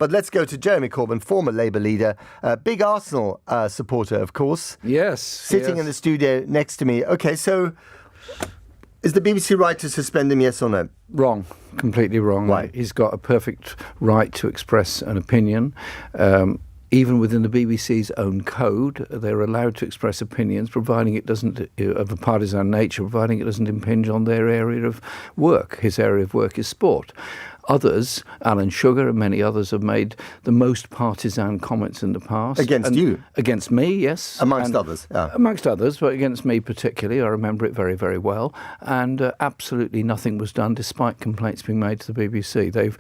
But let's go to Jeremy Corbyn, former Labour leader, big Arsenal supporter, of course. Yes. Sitting in the studio next to me. Okay, so is the BBC right to suspend him, yes or no? Wrong. Completely wrong. Why? He's got a perfect right to express an opinion. Even within the BBC's own code, they're allowed to express opinions, providing it doesn't, of a partisan nature, providing it doesn't impinge on their area of work. His area of work is sport. Others, Alan Sugar and many others, have made the most partisan comments in the past. Against you? Against me, yes. Amongst others, yeah. Amongst others, but against me particularly. I remember it very, very well. And absolutely nothing was done, despite complaints being made to the BBC. They've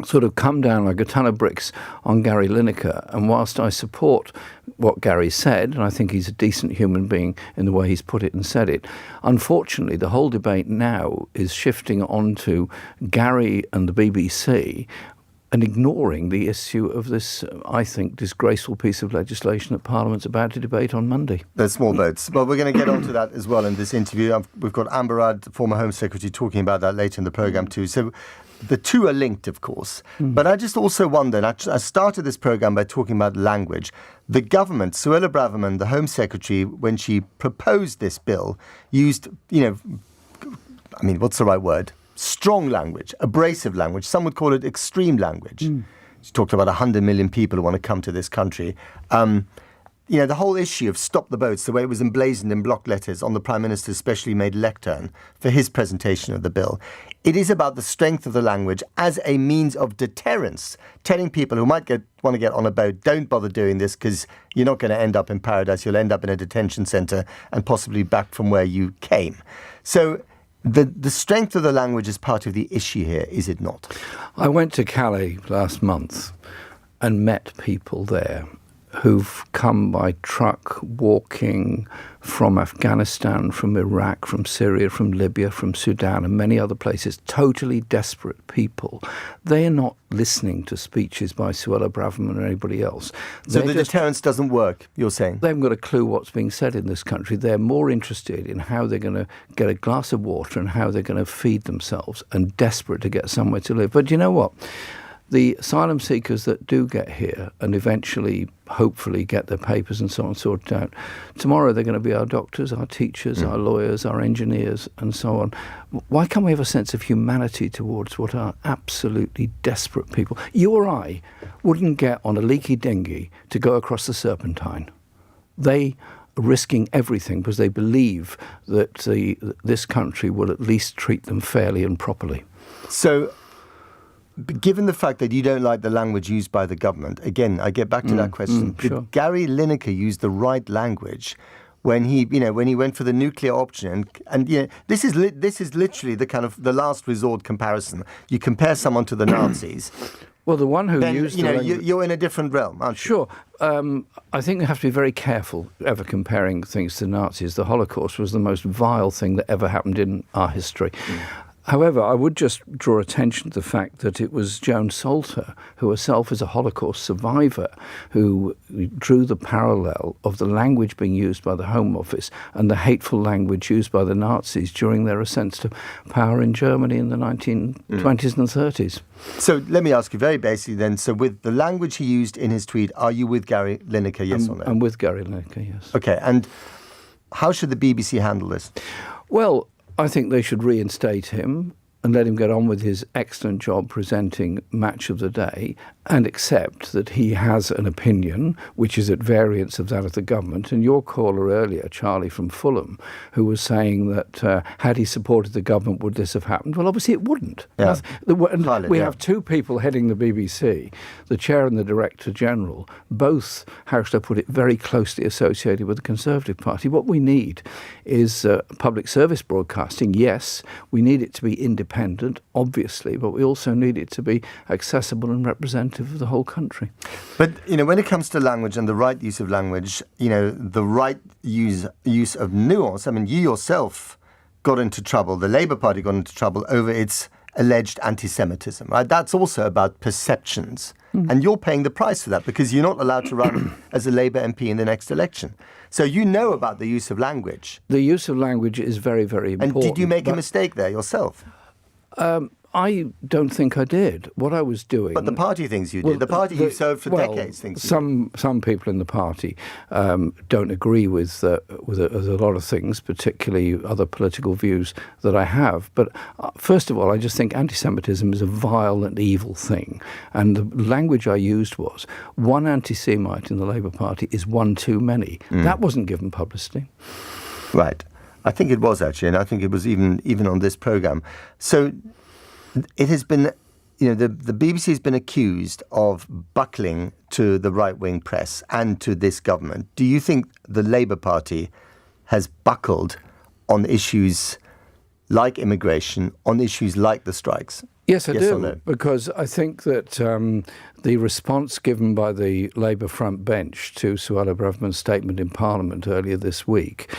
sort of come down like a ton of bricks on Gary Lineker. And whilst I support what Gary said, and I think he's a decent human being in the way he's put it and said it, unfortunately, the whole debate now is shifting onto Gary and the BBC and ignoring the issue of this, I think, disgraceful piece of legislation that Parliament's about to debate on Monday. The small votes. Well, we're going to get onto that as well in this interview. We've got Amber Rudd, former Home Secretary, talking about that later in the programme too. So the two are linked, of course. But I just also wonder, and I started this programme by talking about language. The government, Suella Braverman, the Home Secretary, when she proposed this bill, used, what's the right word? Strong language, abrasive language. Some would call it extreme language. She talked about 100 million people who want to come to this country. The whole issue of stop the boats, the way it was emblazoned in block letters on the Prime Minister's specially made lectern for his presentation of the bill. It is about the strength of the language as a means of deterrence, telling people who might want to get on a boat, don't bother doing this because you're not going to end up in paradise. You'll end up in a detention centre and possibly back from where you came. So the strength of the language is part of the issue here, is it not? I went to Calais last month and met people there who've come by truck, walking from Afghanistan, from Iraq, from Syria, from Libya, from Sudan and many other places, totally desperate people. They are not listening to speeches by Suella Braverman or anybody else. So the deterrence doesn't work, you're saying? They haven't got a clue what's being said in this country. They're more interested in how they're going to get a glass of water and how they're going to feed themselves and desperate to get somewhere to live. But you know what? The asylum seekers that do get here and eventually, hopefully, get their papers and so on sorted out, tomorrow they're going to be our doctors, our teachers, our lawyers, our engineers and so on. Why can't we have a sense of humanity towards what are absolutely desperate people? You or I wouldn't get on a leaky dinghy to go across the Serpentine. They are risking everything because they believe that this country will at least treat them fairly and properly. So, given the fact that you don't like the language used by the government, again, I get back to that question. Sure. Did Gary Lineker use the right language when he went for the nuclear option? And this is literally the kind of the last resort comparison. You compare someone to the Nazis. Well, the one who then, used the language... you're in a different realm, aren't you? Sure. I think we have to be very careful ever comparing things to Nazis. The Holocaust was the most vile thing that ever happened in our history. However, I would just draw attention to the fact that it was Joan Salter, who herself is a Holocaust survivor, who drew the parallel of the language being used by the Home Office and the hateful language used by the Nazis during their ascent to power in Germany in the 1920s and 30s. So let me ask you very basically then, so with the language he used in his tweet, are you with Gary Lineker, yes or no? I'm with Gary Lineker, yes. Okay, and how should the BBC handle this? Well, I think they should reinstate him and let him get on with his excellent job presenting Match of the Day and accept that he has an opinion which is at variance of that of the government. And your caller earlier, Charlie from Fulham, who was saying that had he supported the government, would this have happened? Well, obviously it wouldn't. Yeah. We have two people heading the BBC, the chair and the director general, both, how should I put it, very closely associated with the Conservative Party. What we need is public service broadcasting. Yes, we need it to be independent, obviously, but we also need it to be accessible and representative of the whole country. But, when it comes to language and the right use of language, the right use of nuance, I mean, you yourself got into trouble, the Labour Party got into trouble over its alleged anti-Semitism, right? That's also about perceptions. And you're paying the price for that because you're not allowed to run as a Labour MP in the next election. So you know about the use of language. The use of language is very, very important. And did you make a mistake there yourself? I don't think I did. What I was doing... But the party thinks you did. The party you served for decades thinks you did. Some people in the party don't agree with a lot of things, particularly other political views that I have. But first of all, I just think anti-Semitism is a vile and evil thing. And the language I used was, one anti-Semite in the Labour Party is one too many. That wasn't given publicity. Right. I think it was, actually, and I think it was even on this programme. So it has been, the BBC has been accused of buckling to the right-wing press and to this government. Do you think the Labour Party has buckled on issues like immigration, on issues like the strikes? Yes, I do, no? Because I think that the response given by the Labour front bench to Suella Braverman's statement in Parliament earlier this week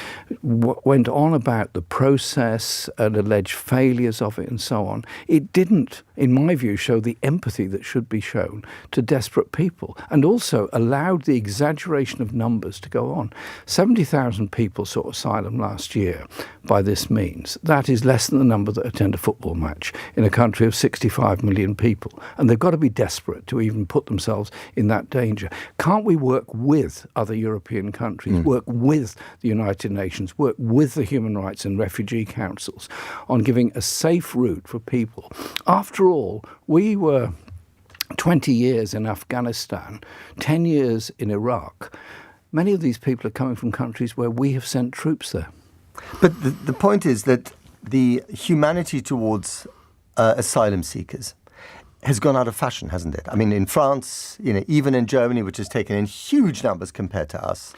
went on about the process and alleged failures of it and so on. It didn't, in my view, show the empathy that should be shown to desperate people, and also allowed the exaggeration of numbers to go on. 70,000 people sought asylum last year by this means. That is less than the number that attend a football match in a country of 65 million people. And they've got to be desperate to even put themselves in that danger. Can't we work with other European countries, work with the United Nations, work with the Human Rights and Refugee Councils on giving a safe route for people? After all, we were 20 years in Afghanistan, 10 years in Iraq. Many of these people are coming from countries where we have sent troops there. But the point is that the humanity towards asylum seekers has gone out of fashion, hasn't it? I mean, in France, even in Germany, which has taken in huge numbers compared to us,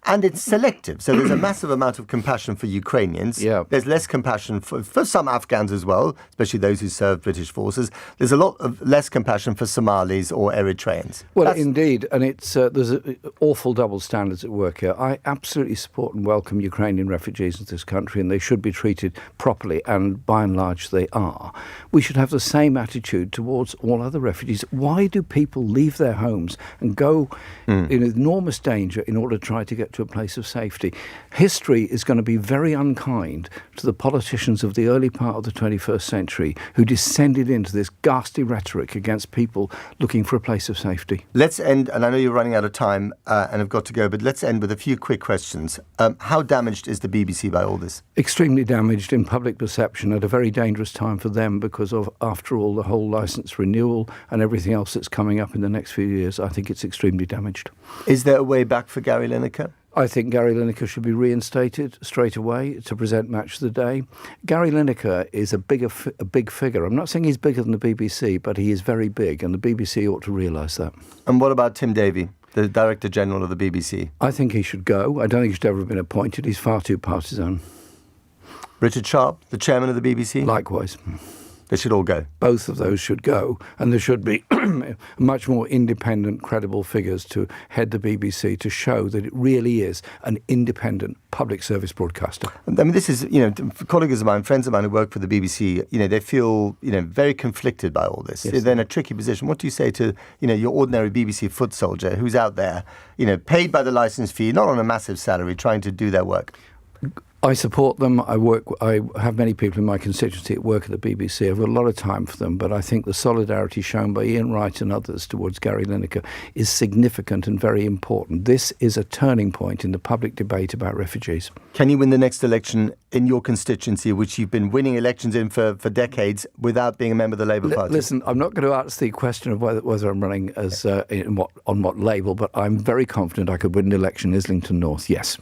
and it's selective. So there's a massive amount of compassion for Ukrainians. Yeah. There's less compassion for some Afghans as well, especially those who serve British forces. There's a lot of less compassion for Somalis or Eritreans. Well, indeed, and it's there's awful double standards at work here. I absolutely support and welcome Ukrainian refugees into this country, and they should be treated properly, and by and large they are. We should have the same attitude towards all other refugees. Why do people leave their homes and go in enormous danger in order to try to get to a place of safety? History is going to be very unkind to the politicians of the early part of the 21st century who descended into this ghastly rhetoric against people looking for a place of safety. Let's end, and I know you're running out of time and have got to go, but let's end with a few quick questions. How damaged is the BBC by all this? Extremely damaged in public perception at a very dangerous time for them because of, after all, the whole licence renewal and everything else that's coming up in the next few years. I think it's extremely damaged. Is there a way back for Gary Lineker? I think Gary Lineker should be reinstated straight away to present Match of the Day. Gary Lineker is a big figure. I'm not saying he's bigger than the BBC, but he is very big, and the BBC ought to realise that. And what about Tim Davie, the Director General of the BBC? I think he should go. I don't think he should ever have been appointed. He's far too partisan. Richard Sharp, the Chairman of the BBC? Likewise. They should all go. Both of those should go, and there should be much more independent, credible figures to head the BBC to show that it really is an independent public service broadcaster. I mean, this is, colleagues of mine, friends of mine who work for the BBC, they feel, very conflicted by all this. Yes. They're in a tricky position. What do you say to, your ordinary BBC foot soldier who's out there, paid by the licence fee, not on a massive salary, trying to do their work? I support them. I have many people in my constituency at work at the BBC. I've got a lot of time for them, but I think the solidarity shown by Ian Wright and others towards Gary Lineker is significant and very important. This is a turning point in the public debate about refugees. Can you win the next election in your constituency, which you've been winning elections in for decades, without being a member of the Labour Party? Listen, I'm not going to answer the question of whether I'm running as on what label, but I'm very confident I could win an election in Islington North, yes.